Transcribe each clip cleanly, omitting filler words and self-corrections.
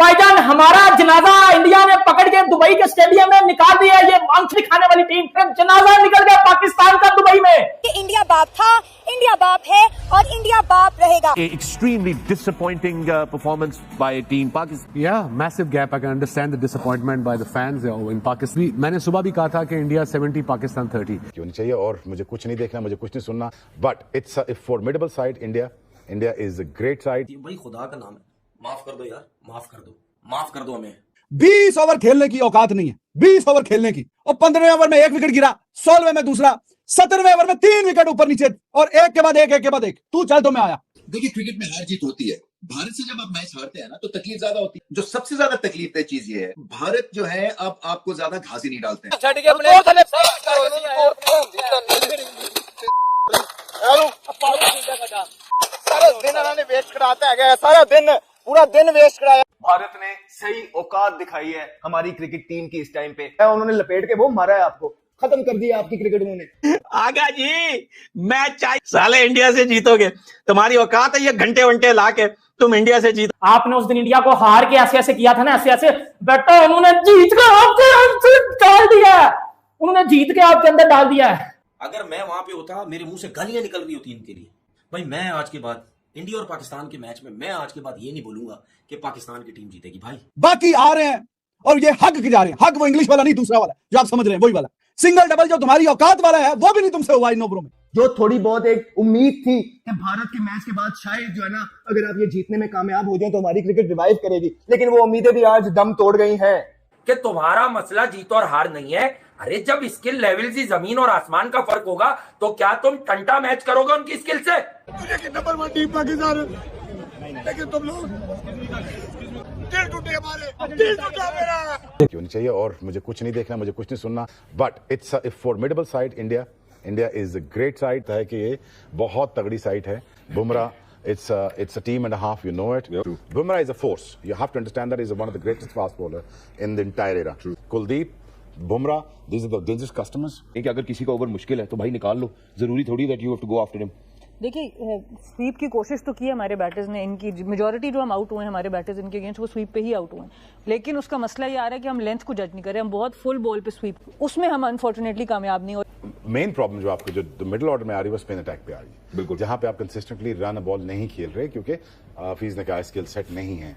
भाईजान हमारा जनाजा इंडिया ने पकड़ के दुबई के स्टेडियम में निकाल दिया। ये मांस खाने वाली टीम, फिर जनाजा निकल गया पाकिस्तान का दुबई में। इंडिया बाप था, इंडिया बाप है और इंडिया बाप रहेगा। Extremely disappointing performance by Team Pakistan. Yeah, massive gap. I can understand the disappointment by the fans in Pakistan. मैंने सुबह भी कहा था कि इंडिया 70 पाकिस्तान 30 क्यों नहीं चाहिए और मुझे कुछ नहीं देखना, मुझे कुछ नहीं सुनना। But it's a formidable side India. India is a great side. भाई खुदा का नाम है, माफ कर दो यार, माफ कर दो, माफ कर दो हमें। 20 ओवर खेलने की औकात नहीं है, 20 ओवर खेलने की, और 15वें ओवर में 1 विकेट गिरा, 16वें में दूसरा, 17वें ओवर में 3 विकेट ऊपर नीचे, और एक के बाद एक। तू चल तो मैं आया। देखिए क्रिकेट में हार जीत होती है। भारत से जब आप मैच हारते हैं ना तो तकलीफ ज्यादा होती है। जो सबसे ज्यादा तकलीफ है चीज ये है, भारत जो है अब आपको ज्यादा घासी नहीं डालते हैं। सारा दिन पूरा दिन वेस्ट कराया। भारत ने सही औकात दिखाई है हमारी क्रिकेट टीम की इस टाइम पे। उन्होंने लपेट के वो मारा है, आपको खत्म कर दिया आपकी क्रिकेट उन्होंने। आगा जी मैच चाहिए, साले इंडिया से जीतोगे, तुम्हारी औकात है ये घंटे वंटे ला के तुम इंडिया से जीत। आपने उस दिन इंडिया को हार के ऐसे ऐसे किया था ना, ऐसे बेटा उन्होंने जीत के आपके अंदर डाल दिया, उन्होंने जीत के आपके अंदर डाल दिया है। अगर मैं वहां पे होता, मेरे मुंह से गालियां निकल रही होती इनके लिए। भाई मैं आज के बाद इंडिया और पाकिस्तान के मैच में मैं आज के बाद ये नहीं बोलूंगा कि पाकिस्तान की टीम जीतेगी। भाई बाकी आ रहे हैं और ये हक के जा रहे हैं। हक वो इंग्लिश वाला नहीं, दूसरा वाला जो आप समझ रहे हैं, वही वाला। सिंगल डबल जो तुम्हारी औकात वाला है वो भी नहीं तुमसे हुआ इन ओवरों में। जो थोड़ी बहुत एक उम्मीद थी कि भारत के मैच के बाद शायद जो है ना, अगर आप ये जीतने में कामयाब हो जाए तो हमारी क्रिकेट रिवाइव करेगी, लेकिन वो उम्मीदें भी आज दम तोड़ गई हैं। कि तुम्हारा मसला जीत और हार नहीं है। अरे जब स्किल लेवल से जमीन और आसमान का फर्क होगा तो क्या तुम टंटा मैच करोगे उनकी स्किल से? नंबर 1 टीम पाकिस्तान, लेकिन तुम लोग दिल टूटे हमारे, दिल टूटा मेरा। क्यों नहीं चाहिए और मुझे कुछ नहीं देखना, मुझे कुछ नहीं सुनना। But it's a formidable side India. India is a great side है कि ये बहुत तगड़ी साइड है। Bumrah, it's a team and a half, you know it. Yep. Bumrah is a force. You have to understand that he's one of the greatest fast bowler in the entire era. True. Kuldeep, Bumrah, these are the dangerous customers. कि अगर किसी का over मुश्किल है तो भाई निकाल लो, जरूरी थोड़ी that you have to go after him. देखिए स्वीप की कोशिश तो की है हमारे बैटर्स ने, इनकी मेजॉरिटी जो हम आउट हुए हैं हमारे बैटर्स इनके अगेंस्ट वो स्वीप पे ही आउट हुए हैं, लेकिन उसका मसला ये आ रहा है कि हम लेंथ को जज नहीं कर रहे, हम बहुत फुल बॉल पे स्वीप, उसमें हम अनफॉर्चुनेटली कामयाब नहीं हो। मेन प्रॉब्लम जो आपको जो मिडिल ऑर्डर में आ रही है वो स्पिन अटैक पे आ रही है, बिल्कुल, जहां पे आप कंसिस्टेंटली रन बॉल नहीं खेल रहे क्योंकि फीस ने कहा स्किल सेट नहीं है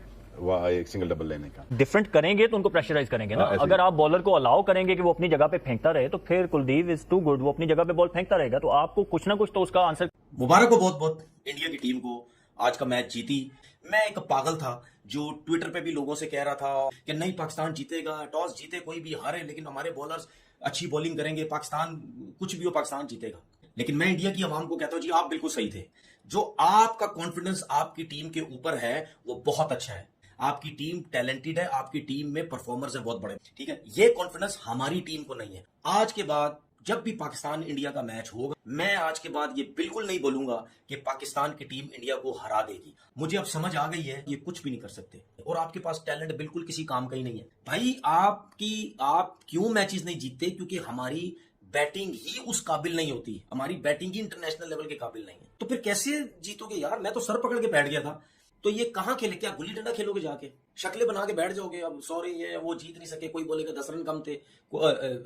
एक सिंगल डबल लेने का। डिफरेंट करेंगे तो उनको प्रेशराइज करेंगे ना। अगर आप बॉलर को अलाउ करेंगे कि वो अपनी जगह पे फेंकता रहे तो फिर कुलदीप इज टू गुड, वो अपनी जगह पे बॉल फेंकता रहेगा, तो आपको कुछ ना कुछ तो उसका आंसर। मुबारक हो बहुत बहुत इंडिया की टीम को, आज का मैच जीती। मैं एक पागल था जो ट्विटर पे भी लोगों से कह रहा था कि नहीं पाकिस्तान जीतेगा, टॉस जीते कोई भी हारे लेकिन हमारे बॉलर्स अच्छी बॉलिंग करेंगे, पाकिस्तान कुछ भी हो पाकिस्तान जीतेगा। लेकिन मैं इंडिया की आवाम को कहता हूं जी आप बिल्कुल सही थे। जो आपका कॉन्फिडेंस आपकी टीम के ऊपर है वो बहुत अच्छा है, आपकी टीम टैलेंटेड है, आपकी टीम में परफॉर्मर्स है बहुत बड़े, ठीक है। ये कॉन्फिडेंस हमारी टीम को नहीं है। आज के बाद जब भी पाकिस्तान इंडिया का मैच होगा, मैं आज के बाद ये बिल्कुल नहीं बोलूंगा कि पाकिस्तान की टीम इंडिया को हरा देगी। मुझे अब समझ आ गई है ये कुछ भी नहीं कर सकते और आपके पास टैलेंट बिल्कुल किसी काम का ही नहीं है। भाई आप क्यों मैचेस नहीं जीतते? क्योंकि हमारी बैटिंग ही उस काबिल नहीं होती, हमारी बैटिंग ही इंटरनेशनल लेवल के काबिल नहीं है। तो फिर कैसे जीतोगे यार? मैं तो सर पकड़ के बैठ गया था। तो ये कहां खेले? क्या गुल्ली डंडा खेलोगे जाके? शक्लें बना के बैठ जाओगे? अब सॉरी ये वो जीत नहीं सके, कोई बोलेगा 10 रन कम थे,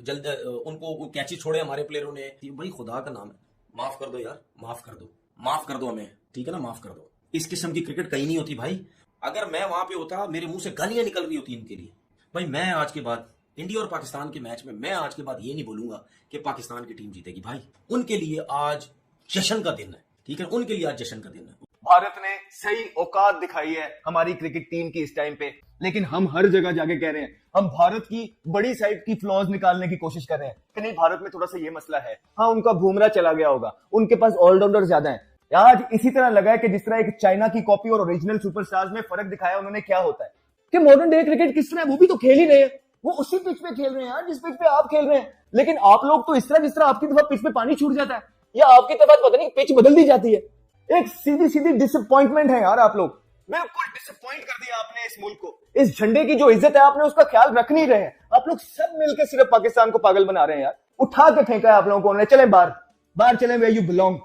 जल्द उनको कैची छोड़े हमारे प्लेयरों ने। भाई खुदा का नाम है, माफ कर दो यार, माफ कर दो, माफ कर दो हमें, ठीक है ना, माफ कर दो। इस किस्म की क्रिकेट कहीं नहीं होती भाई। अगर मैं वहां पे होता, मेरे मुंह से गालियां निकल रही होती इनके लिए। भाई मैं आज के बाद इंडिया और पाकिस्तान के मैच में मैं आज के बाद ये नहीं बोलूंगा कि पाकिस्तान की टीम जीतेगी। भाई उनके लिए आज जश्न का दिन है, ठीक है, उनके लिए आज जश्न का दिन है। भारत ने सही औकात दिखाई है हमारी क्रिकेट टीम की इस टाइम पे, लेकिन हम हर जगह जाके कह रहे हैं, हम भारत की बड़ी साइड की फ्लॉज निकालने की कोशिश कर रहे हैं कि नहीं भारत में थोड़ा सा ये मसला है। हाँ उनका बुमराह चला गया होगा, उनके पास ऑलराउंडर ज्यादा है। आज इसी तरह लगा है कि जिस तरह एक चाइना की कॉपी और ओरिजिनल सुपरस्टार्स में फर्क दिखाया उन्होंने, क्या होता है कि मॉडर्न डे क्रिकेट किस तरह, वो भी तो खेल ही रहे हैं, वो उसी पिच पे खेल रहे हैं यार जिस पिच पे आप खेल रहे हैं। लेकिन आप लोग तो इस तरह जिस तरह आपकी दफा पिच पे पानी छूट जाता है या आपकी तरफ पता नहीं पिच बदल दी जाती है। एक सीधी सीधी डिसअपॉइंटमेंट है यार। आप लोग बिल्कुल डिसअपॉइंट कर दिया आपने इस मुल्क को। इस झंडे की जो इज्जत है आपने उसका ख्याल रख नहीं रहे हैं। आप लोग सब मिलकर सिर्फ पाकिस्तान को पागल बना रहे हैं यार। उठा के फेंका है आप लोगों को उन्होंने। चले बाहर चले, वे यू बिलोंग,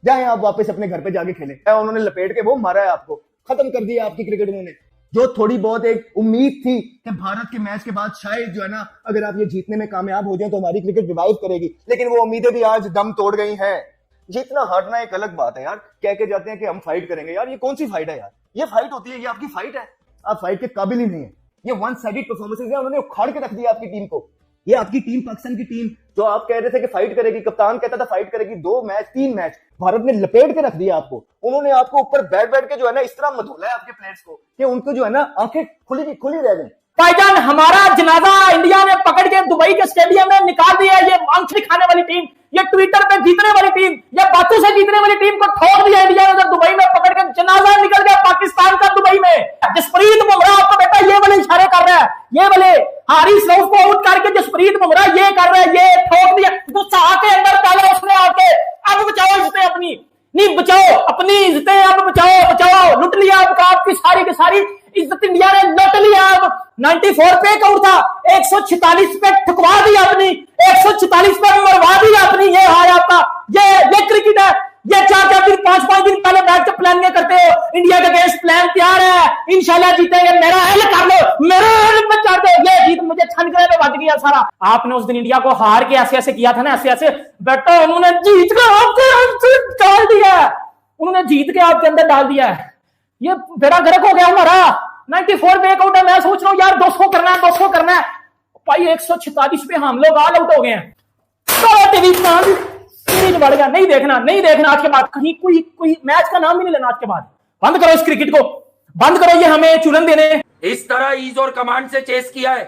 जाए आप वापस अपने घर पे जाके खेलें। उन्होंने लपेट के वो मारा है आपको, खत्म कर दिया आपकी क्रिकेट उन्होंने। जो थोड़ी बहुत एक उम्मीद थी कि भारत के मैच के बाद शायद जो है ना, अगर आप ये जीतने में कामयाब हो जाए तो हमारी क्रिकेट रिवाइव करेगी, लेकिन वो उम्मीदें भी आज दम तोड़ गई हैं। जीतना हारना एक अलग बात है यार, कह के जाते हैं कि हम फाइट करेंगे, यार ये कौन सी फाइट है यार? ये फाइट होती है, ये आपकी फाइट है, आप फाइट के काबिल ही नहीं है। ये वन साइडेड परफॉर्मेंसेस है, उन्होंने उखाड़ के रख दिया आपकी टीम को। ये आपकी टीम, पाकिस्तान की टीम जो आप कह रहे थे कि फाइट करेगी, कप्तान कहता था फाइट करेगी, 2 मैच 3 मैच भारत ने लपेट के रख दिया आपको। उन्होंने आपको ऊपर बैठ बैठ के जो है ना इस तरह मधोला है आपके प्लेयर्स को कि उनको जो है ना आंखें खुली रह गई। भाईजान, हमारा जनाजा इंडिया ने पकड़ के दुबई के स्टेडियम में निकाल दिया। ये मांस खाने वाली टीम, ये ट्विटर पे जीतने वाली टीम, ये बातों से जीतने वाली टीम को ठोक दिया इंडिया ने। दुबई में पकड़ के जनाजा निकल गया पाकिस्तान का दुबई में। जसप्रीत बुमराह आपको बेटा ये वाले इशारे कर रहा है, ये वाले हारिस रऊफ को आउट करके जसप्रीत बुमराह ये कर रहा है, ये ठोक दिया। गुस्सा के अंदर पहले उसने आके अब बचाओ इज्जतें अपनी, नहीं बचाओ अपनी इज्जतें, अब बचाओ। लुट लिया आपकी सारी की सारी इज्जत इंडिया ने लुट लिया। अब 94 पे आउट था, 146 पे ठुकवा दिया अपनी, 146 पे मरवा दिया अपनी। ये हार आपका, ये क्रिकेट है। ये 4-4 दिन 5-5 दिन पहले बैठ के प्लानिंग करते हो, इंडिया के अगेंस्ट प्लान तैयार है, इंशाल्लाह जीतेंगे, मेरा हेल कर लो, मेरे हेल पे चढ़ दो। ये जीत मुझे छनकने में बच गया सारा। आपने उस दिन इंडिया को हार के ऐसे किया था ना, ऐसे बेटा उन्होंने जीत के आपके अंदर डाल दिया है, उन्होंने जीत के आपके अंदर डाल दिया है। ये बेड़ा गर्क हो गया हमारा। 94 पे आउट है, मैं सोच रहा हूँ यार 200 करना है भाई, 146 पे हम लोग ऑल आउट हो गए हैं। टीवी बढ़ गया, नहीं देखना आज के बाद कहीं कोई मैच का नाम भी नहीं लेना आज के बाद। बंद करो इस क्रिकेट को, बंद करो, ये हमें चुनन देने। इस तरह ईज और कमांड से चेस किया है।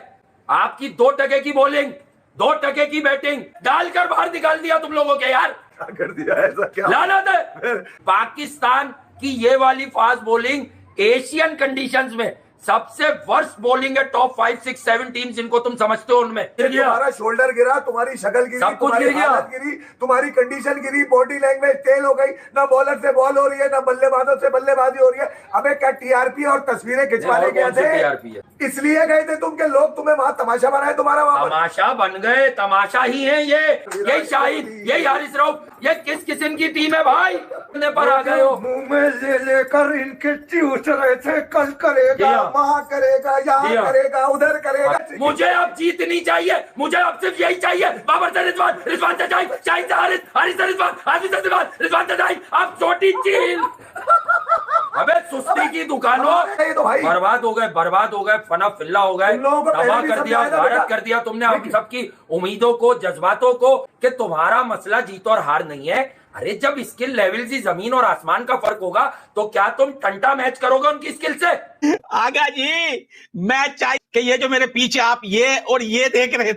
आपकी 2 टके की बॉलिंग, 2 टके की बैटिंग डालकर बाहर निकाल दिया तुम लोगों के यार। क्या कर दिया ऐसा? क्या लानत है। पाकिस्तान की ये वाली फास्ट बॉलिंग एशियन कंडीशंस में सबसे वर्स्ट बॉलिंग है। टॉप 5, 6, 7 टीम्स जिनको तुम समझते हो उनमें। तुम्हारा शोल्डर गिरा, तुम्हारी शक्ल गिरी, सब कुछ गिर गया, गिरी, तुम्हारी कंडीशन गिरी, बॉडी लैंग्वेज तेल हो गई, ना बॉलर से बॉल हो रही है, ना बल्लेबाजों से बल्लेबाजी हो रही है। अबे क्या टीआरपी और तस्वीरें खिंचवाने गए थे, इसलिए गए थे तुम के लोग तुम्हें वहां तमाशा बनाए, तुम्हारा वहां तमाशा बन गए। तमाशा ही है ये, यही शाहिद, यही हारिस रऊफ, ये किस किस्म की टीम है भाई? पर आ गए हो, मुंह में ले लेकर इनके चूस रहे थे, कल करेगा, वहां करेगा, यहाँ करेगा, उधर करेगा। मुझे अब जीतनी चाहिए, मुझे अब सिर्फ यही चाहिए। बाबर से रिजवान, रिजवान से शाहिद, शाहिद से हारिस, हारिस से रिजवान, हारिस से रिजवान, रिजवान से शाहिद। अब छोटी चील। अबे सुस्ती की दुकानों, बर्बाद हो गए, फना फिल्ला हो गए, तबाह कर दिया, भारत कर दिया तुमने हम सबकी उम्मीदों को, जज्बातों को कि तुम्हारा मसला जीत और हार नहीं है। अरे जब स्किल लेवल से जमीन और आसमान का फर्क होगा तो क्या तुम टंटा मैच करोगे उनकी स्किल से? आगा जी, मैं चाहिए कि ये जो मेरे पीछे आप ये और ये देख रहे